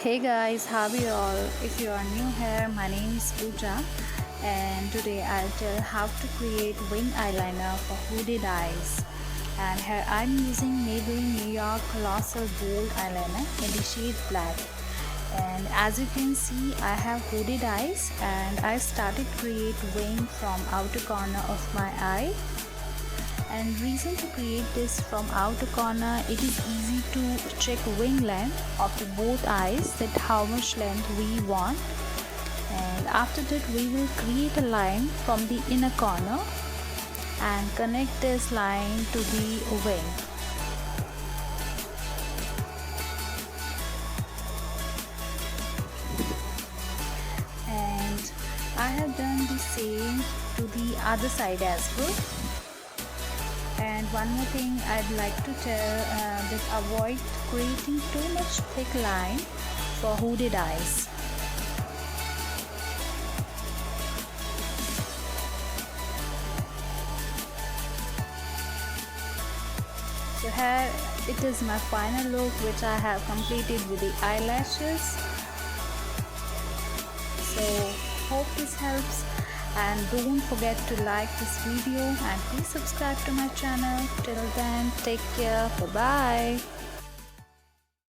Hey guys, how are you all? If you are new here, my name is Pooja and today I'll tell how to create wing eyeliner for hooded eyes. And here I'm using Maybelline New York Colossal Bold Eyeliner in the shade black. And as you can see, I have hooded eyes and I started to create wing from outer corner of my eye. And reason to create this from outer corner, it is easy to check wing length of the both eyes, that how much length we want. And after that we will create a line from the inner corner and connect this line to the wing. And I have done the same to the other side as well. And one more thing I'd like to tell, that avoid creating too much thick line for hooded eyes. So here it is my final look, which I have completed with the eyelashes. So hope this helps, and don't forget to like this video and please subscribe to my channel. Till then, take care. Bye bye.